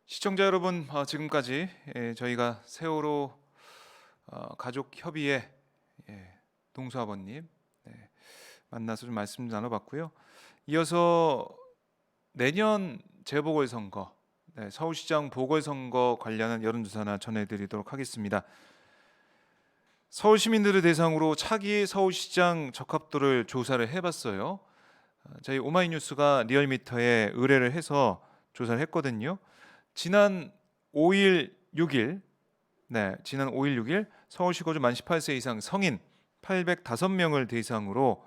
시청자 여러분, 지금까지 저희가 세월호 가족협의회 동수아버님 만나서 좀 말씀 나눠봤고요. 이어서 내년 재보궐선거, 서울시장 보궐선거 관련한 여론조사나 전해드리도록 하겠습니다. 서울 시민들을 대상으로 차기 서울시장 적합도를 조사를 해봤어요. 저희 오마이뉴스가 리얼미터에 의뢰를 해서 조사를 했거든요. 지난 5일, 6일, 지난 5일, 6일 서울시 거주 만 18세 이상 성인 805명을 대상으로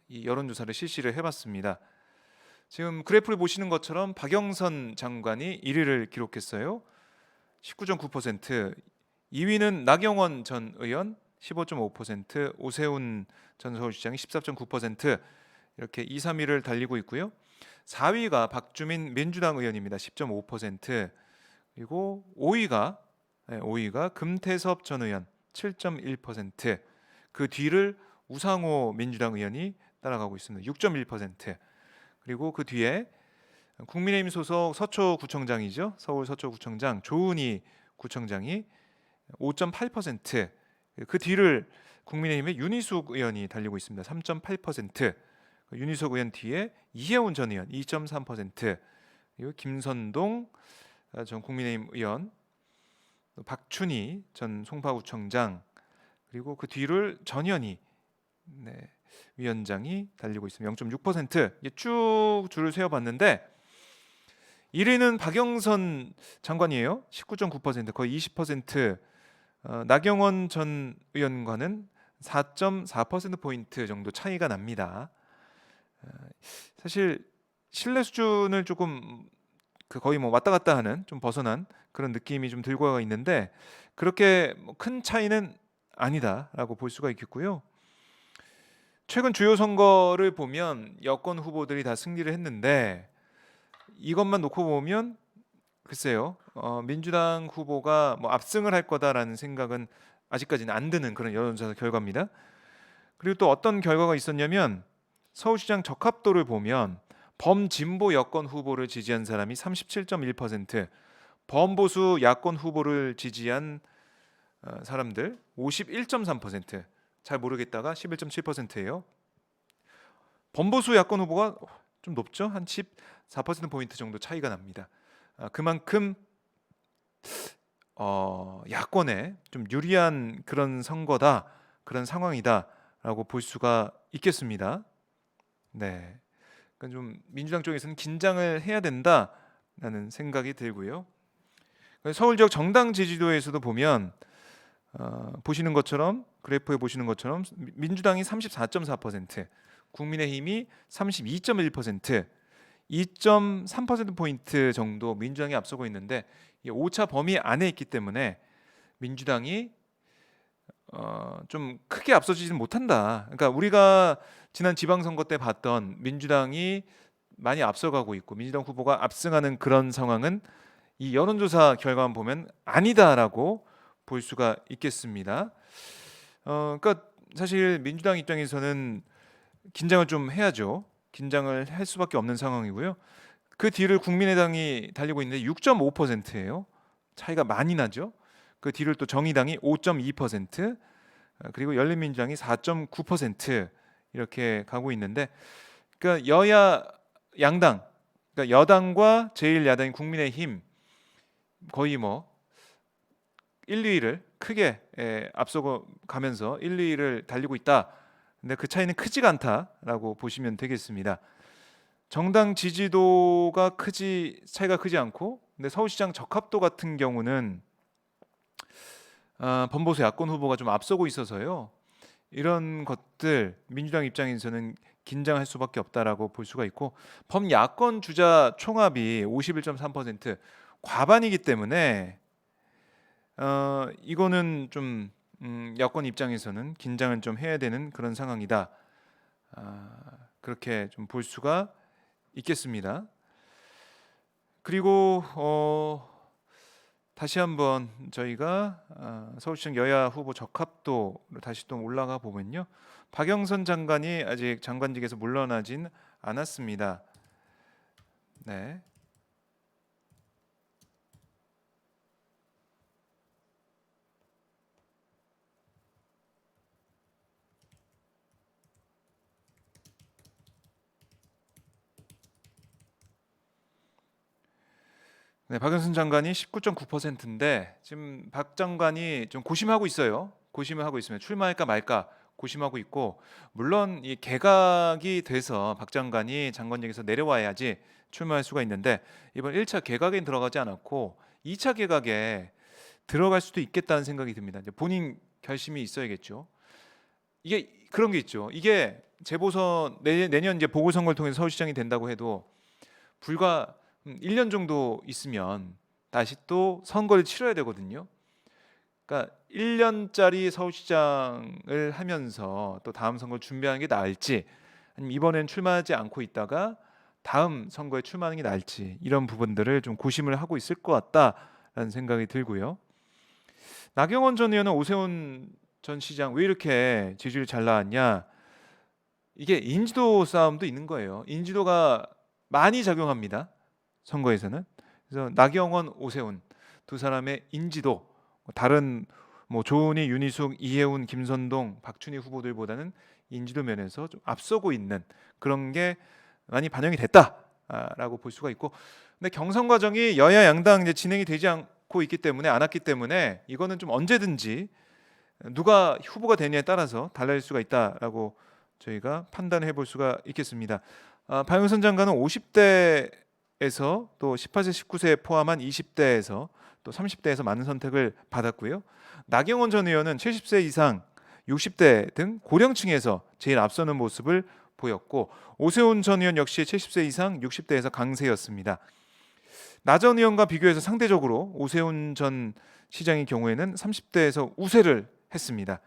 이 여론조사를 실시를 해봤습니다. 지금 그래프를 보시는 것처럼 박영선 장관이 1위를 기록했어요. 19.9%, 2위는 나경원 전 의원 15.5%, 오세훈 전 서울시장이 14.9%, 이렇게 2, 3위를 달리고 있고요. 4위가 박주민 민주당 의원입니다. 10.5%. 그리고 5위가 금태섭 전 의원 7.1%. 그 뒤를 우상호 민주당 의원이 따라가고 있습니다. 6.1%. 그리고 그 뒤에 국민의힘 소속 서초구청장이죠. 서울 서초구청장 조은희 구청장이 5.8%. 그 뒤를 국민의힘의 윤희숙 의원이 달리고 있습니다. 3.8%. 윤희숙 의원 뒤에 이혜원 전 의원 2.3%, 그리고 김선동 전 국민의힘 의원, 박춘희 전 송파구청장, 그리고 그 뒤를 전현희 위원장이 달리고 있습니다. 0.6%. 쭉 줄을 세어봤는데 1위는 박영선 장관이에요. 19.9%, 거의 20%. 나경원 전 의원과는 4.4%포인트 정도 차이가 납니다. 사실 신뢰 수준을 조금 거의 왔다 갔다 하는, 좀 벗어난 그런 느낌이 좀 들고 있는데 그렇게 큰 차이는 아니다라고 볼 수가 있겠고요. 최근 주요 선거를 보면 여권 후보들이 다 승리를 했는데 이것만 놓고 보면 글쎄요, 민주당 후보가 압승을 할 거다라는 생각은 아직까지는 안 드는 그런 여론조사 결과입니다. 그리고 또 어떤 결과가 있었냐면 서울시장 적합도를 보면 범진보 여권 후보를 지지한 사람이 37.1%, 범보수 야권 후보를 지지한 사람들 51.3%, 잘 모르겠다가 11.7%예요. 범보수 야권 후보가 좀 높죠? 한 14%포인트 정도 차이가 납니다. 그만큼 야권에 좀 유리한 그런 선거다, 그런 상황이다라고 볼 수가 있겠습니다. 네, 그러니까 좀 민주당 쪽에서는 긴장을 해야 된다라는 생각이 들고요. 서울 지역 정당 지지도에서도 보면 보시는 것처럼, 그래프에 보시는 것처럼 민주당이 34.4%, 국민의힘이 32.1%, 2.3%포인트 정도 민주당이 앞서고 있는데 이 오차 범위 안에 있기 때문에 민주당이 좀 크게 앞서지는 못한다. 그러니까 우리가 지난 지방선거 때 봤던 민주당이 많이 앞서가고 있고 민주당 후보가 압승하는 그런 상황은 이 여론조사 결과만 보면 아니다라고 볼 수가 있겠습니다. 그러니까 사실 민주당 입장에서는 긴장을 좀 해야죠. 긴장을 할 수밖에 없는 상황이고요. 그 뒤를 국민의당이 달리고 있는데 6.5%예요. 차이가 많이 나죠. 그 뒤를 또 정의당이 5.2%, 그리고 열린민주당이 4.9% 이렇게 가고 있는데, 그러니까 여야 양당, 그러니까 여당과 제1야당인 국민의힘 거의 1, 2위를 크게 앞서고 가면서 1, 2위를 달리고 있다. 근데 그 차이는 크지가 않다라고 보시면 되겠습니다. 정당 지지도가 차이가 크지 않고, 근데 서울시장 적합도 같은 경우는 범보수 야권 후보가 좀 앞서고 있어서요. 이런 것들 민주당 입장에서는 긴장할 수밖에 없다라고 볼 수가 있고, 범야권 주자 총합이 51.3%, 과반이기 때문에 이거는 좀 야권 입장에서는 긴장을 좀 해야 되는 그런 상황이다. 그렇게 좀 볼 수가 있겠습니다. 그리고 다시 한번 저희가 서울시장 여야 후보 적합도로 다시 또 올라가 보면요, 박영선 장관이 아직 장관직에서 물러나진 않았습니다. 네, 네, 박영선 장관이 19.9%인데 지금 박 장관이 좀 고심하고 있어요. 고심을 하고 있으면 출마할까 말까 고심하고 있고, 물론 이 개각이 돼서 박 장관이 장관직에서 내려와야지 출마할 수가 있는데, 이번 1차 개각에 들어가지 않았고 2차 개각에 들어갈 수도 있겠다는 생각이 듭니다. 이제 본인 결심이 있어야겠죠. 이게 그런 게 있죠. 이게 재보선 내년 이제 보궐선거를 통해서 서울시장이 된다고 해도 불과 1년 정도 있으면 다시 또 선거를 치러야 되거든요. 그러니까 1년짜리 서울시장을 하면서 또 다음 선거를 준비하는 게 나을지, 아니면 이번엔 출마하지 않고 있다가 다음 선거에 출마하는 게 나을지, 이런 부분들을 좀 고심을 하고 있을 것 같다라는 생각이 들고요. 나경원 전 의원은 오세훈 전 시장 왜 이렇게 지지율이 잘 나왔냐? 이게 인지도 싸움도 있는 거예요. 인지도가 많이 작용합니다. 선거에서는. 그래서 나경원, 오세훈 두 사람의 인지도, 다른 뭐 조은희, 윤희숙, 이해운, 김선동, 박춘희 후보들보다는 인지도 면에서 좀 앞서고 있는 그런 게 많이 반영이 됐다라고 볼 수가 있고, 근데 경선 과정이 여야 양당 이제 진행이 되지 않고 있기 때문에, 안 왔기 때문에 이거는 좀 언제든지 누가 후보가 되느냐에 따라서 달라질 수가 있다라고 저희가 판단해 볼 수가 있겠습니다. 박영선 장관은 50대에서 또 18세, 19세 포함한 20대에서 또 30대에서 많은 선택을 받았고요. 나경원 전 의원은 70세 이상, 60대 등 고령층에서 제일 앞서는 모습을 보였고, 오세훈 전 의원 역시 70세 이상, 60대에서 강세였습니다. 나 전 의원과 비교해서 상대적으로 오세훈 전 시장의 경우에는 30대에서 우세를 했습니다.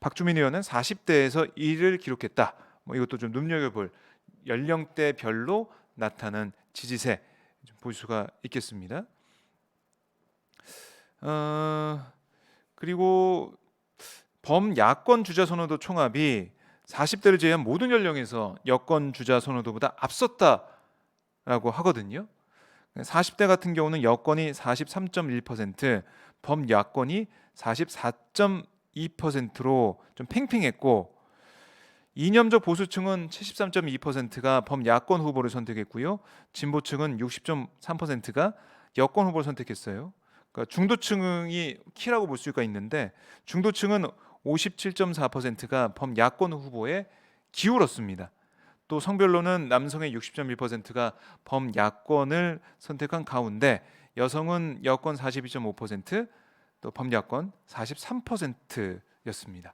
박주민 의원은 40대에서 1을 기록했다. 뭐 이것도 좀 눈여겨볼, 연령대별로 나타난 지지세 볼 수가 있겠습니다. 그리고 범야권 주자 선호도 총합이 40대를 제외한 모든 연령에서 여권 주자 선호도보다 앞섰다라고 하거든요. 40대 같은 경우는 여권이 43.1%, 범야권이 44.2%로 좀 팽팽했고, 이념적 보수층은 73.2%가 범야권 후보를 선택했고요. 진보층은 60.3%가 여권 후보를 선택했어요. 그러니까 중도층이 키라고 볼 수가 있는데, 중도층은 57.4%가 범야권 후보에 기울었습니다. 또 성별로는 남성의 60.1%가 범야권을 선택한 가운데, 여성은 여권 42.5%, 또 범야권 43%였습니다.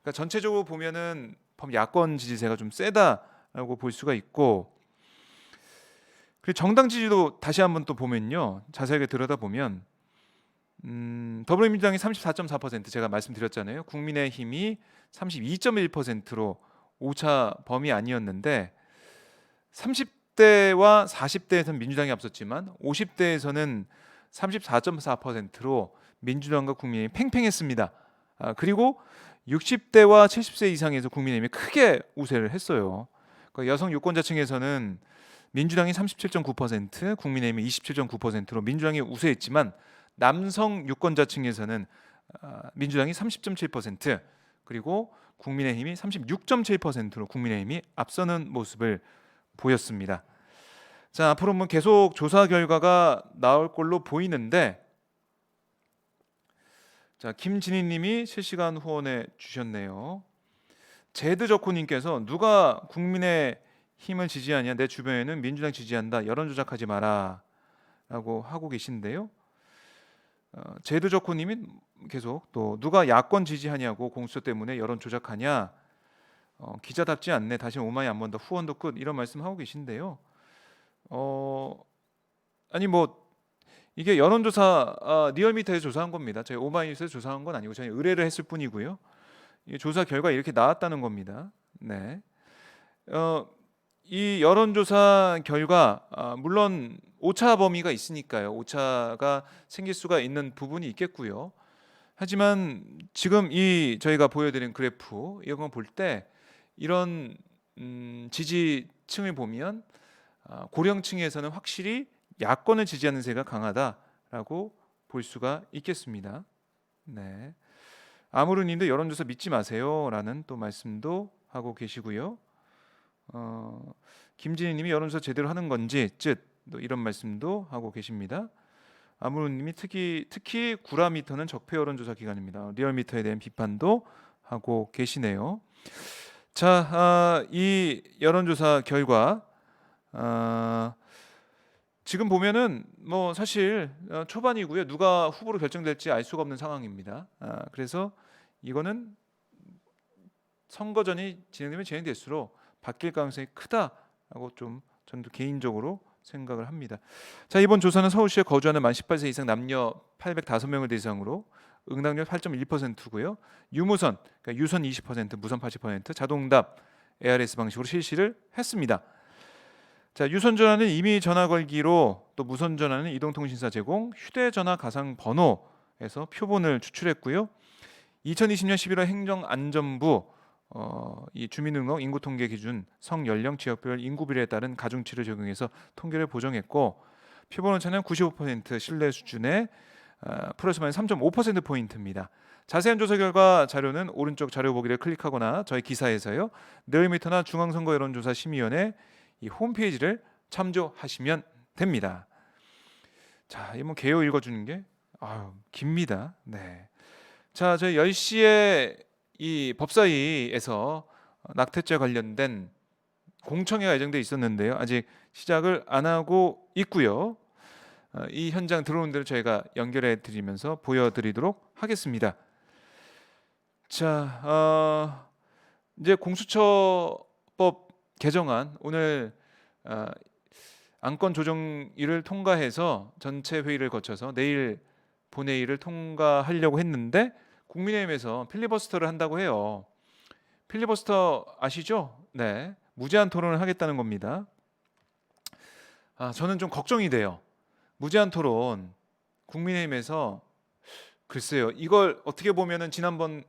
그러니까 전체적으로 보면은 범야권 지지세가 좀 세다라고 볼 수가 있고, 그리고 정당 지지도 다시 한번 또 보면요, 자세하게 들여다보면 더불어민주당이 34.4%, 제가 말씀드렸잖아요. 국민의힘이 32.1%로 5차 범위 아니었는데, 30대와 40대에서는 민주당이 앞섰지만 50대에서는 34.4%로 민주당과 국민의힘이 팽팽했습니다. 그리고 60대와 70세 이상에서 국민의힘이 크게 우세를 했어요. 그러니까 여성 유권자층에서는 민주당이 37.9%, 국민의힘이 27.9%로 민주당이 우세했지만, 남성 유권자층에서는 민주당이 30.7%, 그리고 국민의힘이 36.7%로 국민의힘이 앞서는 모습을 보였습니다. 자, 앞으로 뭐 계속 조사 결과가 나올 걸로 보이는데, 자, 김진희님이 실시간 후원해 주셨네요. 제드저코님께서 누가 국민의힘을 지지하냐, 내 주변에는 민주당 지지한다, 여론 조작하지 마라라고 하고 계신데요. 제드저코님이 계속 또 누가 야권 지지하냐고 공수처 때문에 여론 조작하냐, 기자답지 않네, 다시 오마이 한 번 더 후원도 끝, 이런 말씀하고 계신데요. 아니 뭐 이게 여론조사 리얼미터에서 조사한 겁니다. 저희 오마이뉴스에서 조사한 건 아니고 저희 의뢰를 했을 뿐이고요. 이 조사 결과 이렇게 나왔다는 겁니다. 네. 이 여론조사 결과, 물론 오차 범위가 있으니까요. 오차가 생길 수가 있는 부분이 있겠고요. 하지만 지금 이 저희가 보여드린 그래프 이런 거 볼 때, 이런 지지층을 보면 고령층에서는 확실히 야권을 지지하는 세가 강하다라고 볼 수가 있겠습니다. 네. 아무르님도 여론조사 믿지 마세요라는 또 말씀도 하고 계시고요. 김진희님이 여론조사 제대로 하는 건지, 즉 또 이런 말씀도 하고 계십니다. 아무로님이 특히 구라미터는 적폐 여론조사 기관입니다. 리얼미터에 대한 비판도 하고 계시네요. 자, 이 여론조사 결과 지금 보면은 뭐 사실 초반이고요. 누가 후보로 결정될지 알 수가 없는 상황입니다. 그래서 이거는 선거전이 진행되면 진행될수록 바뀔 가능성이 크다라고 좀 저도 개인적으로 생각을 합니다. 자, 이번 조사는 서울시에 거주하는 만 18세 이상 남녀 805명을 대상으로 응답률 8.1%고요. 유무선, 그러니까 유선 20%, 무선 80%, 자동답 ARS 방식으로 실시를 했습니다. 자, 유선 전화는 임의 전화 걸기로, 또 무선 전화는 이동통신사 제공, 휴대전화 가상 번호에서 표본을 추출했고요. 2020년 11월 행정안전부 이 주민등록 인구통계 기준 성연령 지역별 인구비례에 따른 가중치를 적용해서 통계를 보정했고, 표본 오차는 95% 신뢰 수준의 플러스 마이너스 3.5% 포인트입니다. 자세한 조사 결과 자료는 오른쪽 자료 보기를 클릭하거나 저희 기사에서요, 리얼미터나 중앙선거여론조사심의위원회 이 홈페이지를 참조하시면 됩니다. 자, 이뭐 개요 읽어주는 게 깁니다. 네. 자, 저희 10시에 이 법사위에서 낙태죄 관련된 공청회가 예정돼 있었는데요. 아직 시작을 안 하고 있고요. 이 현장 들어오는 대로 저희가 연결해 드리면서 보여드리도록 하겠습니다. 자, 이제 공수처법 개정안 오늘 안건 조정위를 통과해서 전체 회의를 거쳐서 내일 본회의를 통과하려고 했는데 국민의힘에서 필리버스터를 한다고 해요. 필리버스터 아시죠? 네, 무제한 토론을 하겠다는 겁니다. 저는 좀 걱정이 돼요. 무제한 토론 국민의힘에서 글쎄요, 이걸 어떻게 보면은 지난번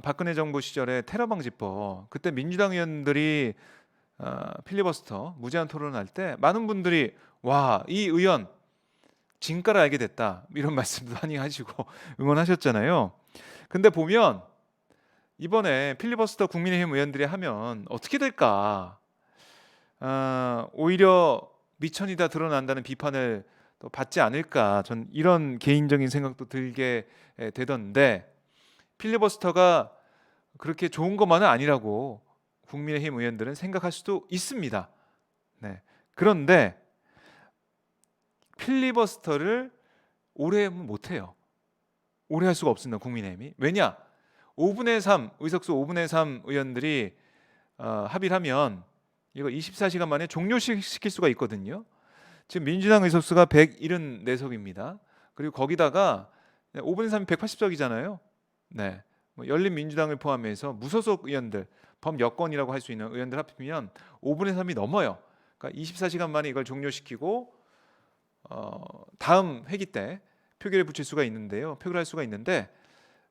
박근혜 정부 시절에 테러 방지법, 그때 민주당 의원들이 필리버스터 무제한 토론할 때 많은 분들이 와, 이 의원 진가를 알게 됐다, 이런 말씀도 많이 하시고 응원하셨잖아요. 근데 보면 이번에 필리버스터 국민의힘 의원들이 하면 어떻게 될까? 오히려 미천이 다 드러난다는 비판을 또 받지 않을까? 전 이런 개인적인 생각도 들게 되던데, 필리버스터가 그렇게 좋은 것만은 아니라고 국민의힘 의원들은 생각할 수도 있습니다. 네. 그런데 필리버스터를 오래 하면 못해요. 오래 할 수가 없습니다. 국민의힘이. 왜냐? 5분의 3 의석수 5분의 3 의원들이 합의를 하면 이거 24시간 만에 종료시킬 수가 있거든요. 지금 민주당 의석수가 174석입니다. 그리고 거기다가 5분의 3이 180석이잖아요. 네. 뭐 열린민주당을 포함해서 무소속 의원들, 범여권이라고 할 수 있는 의원들 합치면 5분의 3이 넘어요. 그러니까 24시간 만에 이걸 종료시키고 다음 회기 때 표결에 붙일 수가 있는데요. 표결할 수가 있는데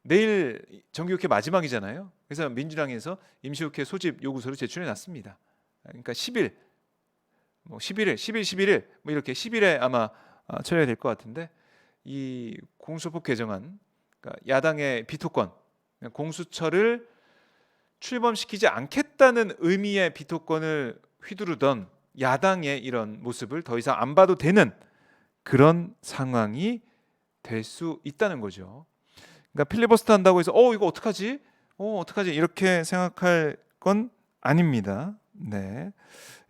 내일 정기국회 마지막이잖아요. 그래서 민주당에서 임시국회 소집 요구서를 제출해 놨습니다. 그러니까 10일, 뭐 11일, 11일 뭐 이렇게 10일에 아마 처리가 될 것 같은데, 이 공수처법 개정안, 그러니까 야당의 비토권, 공수처를 출범시키지 않겠다는 의미의 비토권을 휘두르던 야당의 이런 모습을 더 이상 안 봐도 되는 그런 상황이 될 수 있다는 거죠. 그러니까 필리버스터 한다고 해서 이거 어떡하지? 어떡하지? 이렇게 생각할 건 아닙니다. 네,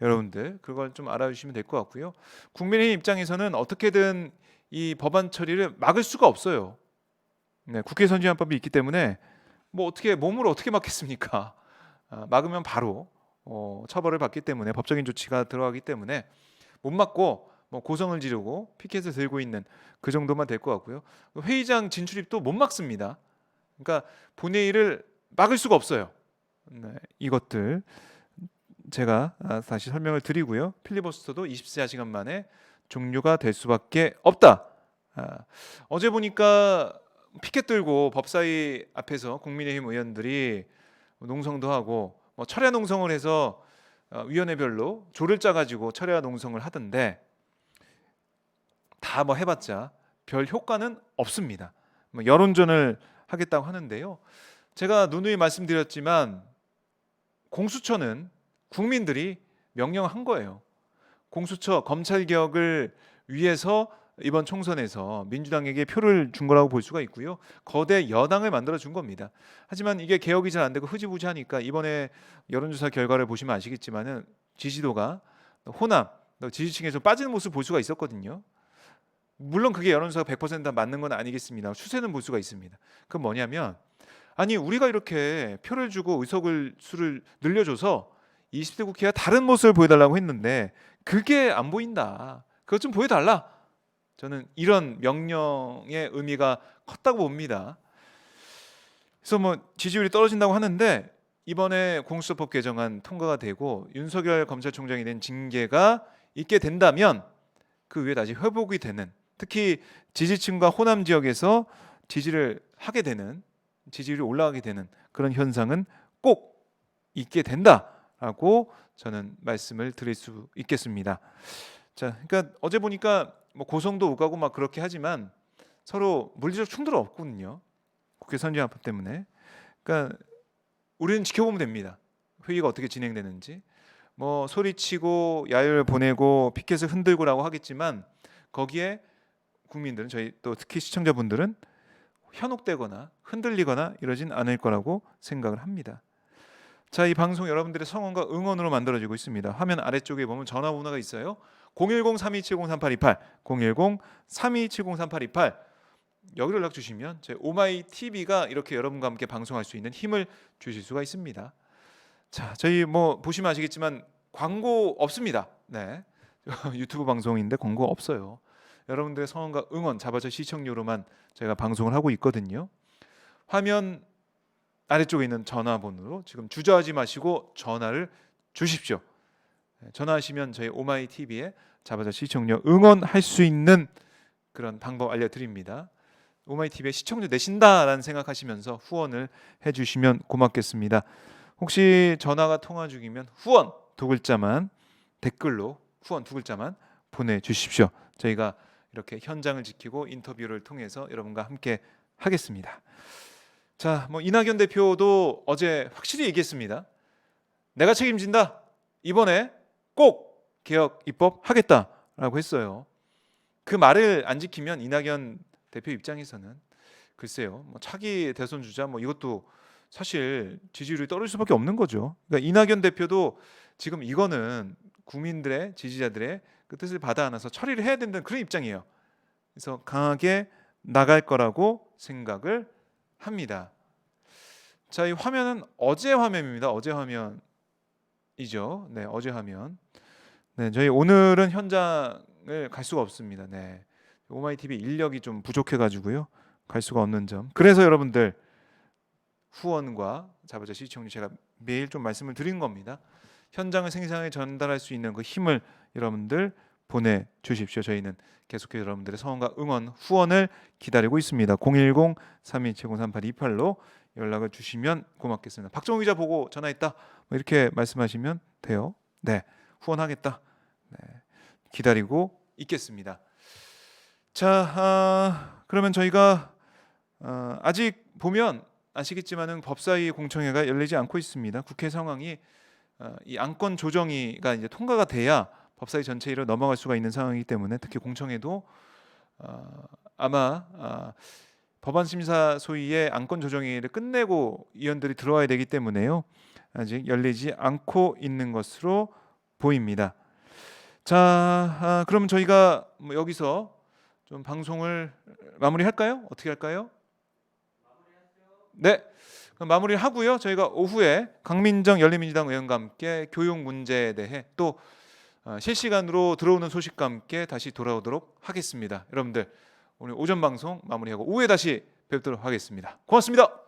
여러분들 그걸 좀 알아주시면 될 것 같고요. 국민의힘 입장에서는 어떻게든 이 법안 처리를 막을 수가 없어요. 네, 국회 선진화법이 있기 때문에 뭐 어떻게 몸으로 어떻게 막겠습니까? 막으면 바로 처벌을 받기 때문에, 법적인 조치가 들어가기 때문에 못 막고 뭐 고성을 지르고 피켓을 들고 있는 그 정도만 될 것 같고요. 회의장 진출입도 못 막습니다. 그러니까 본회의를 막을 수가 없어요. 네, 이것들 제가 다시 설명을 드리고요. 필리버스터도 24시간 만에 종료가 될 수밖에 없다. 어제 보니까 피켓 들고 법사위 앞에서 국민의힘 의원들이 농성도 하고 뭐 철야 농성을 해서 위원회별로 조를 짜가지고 철야 농성을 하던데, 다 뭐 해봤자 별 효과는 없습니다. 뭐 여론전을 하겠다고 하는데요. 제가 누누이 말씀드렸지만 공수처는 국민들이 명령한 거예요. 공수처 검찰 개혁을 위해서 이번 총선에서 민주당에게 표를 준 거라고 볼 수가 있고요. 거대 여당을 만들어 준 겁니다. 하지만 이게 개혁이 잘 안 되고 흐지부지하니까 이번에 여론조사 결과를 보시면 아시겠지만은 지지도가 호남 지지층에서 빠지는 모습을 볼 수가 있었거든요. 물론 그게 여론조사가 100% 맞는 건 아니겠습니다. 추세는 볼 수가 있습니다. 그건 뭐냐면 아니 우리가 이렇게 표를 주고 의석을 수를 늘려줘서 20대 국회가 다른 모습을 보여달라고 했는데 그게 안 보인다. 그것 좀 보여달라. 저는 이런 명령의 의미가 컸다고 봅니다. 그래서 뭐 지지율이 떨어진다고 하는데 이번에 공수처법 개정안 통과가 되고 윤석열 검찰총장이 낸 징계가 있게 된다면 그 위에 다시 회복이 되는, 특히 지지층과 호남 지역에서 지지를 하게 되는, 지지율이 올라가게 되는 그런 현상은 꼭 있게 된다라고 저는 말씀을 드릴 수 있겠습니다. 자, 그러니까 어제 보니까 뭐 고성도 오가고 막 그렇게 하지만 서로 물리적 충돌은 없거든요. 국회 선진화법 때문에. 그러니까 우리는 지켜보면 됩니다. 회의가 어떻게 진행되는지. 뭐 소리치고 야유를 보내고 피켓을 흔들고라고 하겠지만 거기에 국민들은, 저희 또 특히 시청자분들은 현혹되거나 흔들리거나 이러진 않을 거라고 생각을 합니다. 자, 이 방송 여러분들의 성원과 응원으로 만들어지고 있습니다. 화면 아래쪽에 보면 전화번호가 있어요. 010-3270-3828, 010-3270-3828. 여기로 연락 주시면 제 오마이 TV가 이렇게 여러분과 함께 방송할 수 있는 힘을 주실 수가 있습니다. 자, 저희 뭐 보시면 아시겠지만 광고 없습니다. 네, 유튜브 방송인데 광고 없어요. 여러분들의 성원과 응원, 자바자 시청료로만 저희가 방송을 하고 있거든요. 화면 아래쪽에 있는 전화번호로 지금 주저하지 마시고 전화를 주십시오. 전화하시면 저희 오마이 TV에 자바자 시청료 응원할 수 있는 그런 방법 알려드립니다. 오마이 TV에 시청료 내신다라는 생각하시면서 후원을 해주시면 고맙겠습니다. 혹시 전화가 통화 중이면 후원 두 글자만 댓글로 후원 두 글자만 보내주십시오. 저희가 이렇게 현장을 지키고 인터뷰를 통해서 여러분과 함께 하겠습니다. 자, 뭐 이낙연 대표도 어제 확실히 얘기했습니다. 내가 책임진다. 이번에 꼭 개혁 입법하겠다라고 했어요. 그 말을 안 지키면 이낙연 대표 입장에서는 글쎄요, 뭐 차기 대선 주자 뭐 이것도 사실 지지율이 떨어질 수밖에 없는 거죠. 그러니까 이낙연 대표도 지금 이거는 국민들의 지지자들의 그 뜻을 받아 안아서 처리를 해야 된다는 그런 입장이에요. 그래서 강하게 나갈 거라고 생각을 합니다. 자, 이 화면은 어제 화면입니다. 어제 화면이죠. 네, 어제 화면. 네, 저희 오늘은 현장을 갈 수가 없습니다. 네, 오마이 TV 인력이 좀 부족해가지고요, 갈 수가 없는 점. 그래서 여러분들 후원과 자바자 시청률 제가 매일 좀 말씀을 드린 겁니다. 현장을 생생하게 전달할 수 있는 그 힘을 여러분들 보내주십시오. 저희는 계속해서 여러분들의 성원과 응원, 후원을 기다리고 있습니다. 010-3270-3828로 연락을 주시면 고맙겠습니다. 박정우 기자 보고 전화했다, 뭐 이렇게 말씀하시면 돼요. 네, 후원하겠다. 네, 기다리고 있겠습니다. 자, 그러면 저희가 아직 보면 아시겠지만은 법사위 공청회가 열리지 않고 있습니다. 국회 상황이 이 안건 조정위가 이제 통과가 돼야 법사위 전체로 넘어갈 수가 있는 상황이기 때문에 특히 공청회도 아마 법안 심사 소위의 안건 조정위를 끝내고 의원들이 들어와야 되기 때문에요, 아직 열리지 않고 있는 것으로 보입니다. 자, 그럼 저희가 뭐 여기서 좀 방송을 마무리할까요? 어떻게 할까요? 네, 그럼 마무리를 하고요. 저희가 오후에 강민정 열린민주당 의원과 함께 교육 문제에 대해 또 실시간으로 들어오는 소식과 함께 다시 돌아오도록 하겠습니다. 여러분들 오늘 오전 방송 마무리하고 오후에 다시 뵙도록 하겠습니다. 고맙습니다.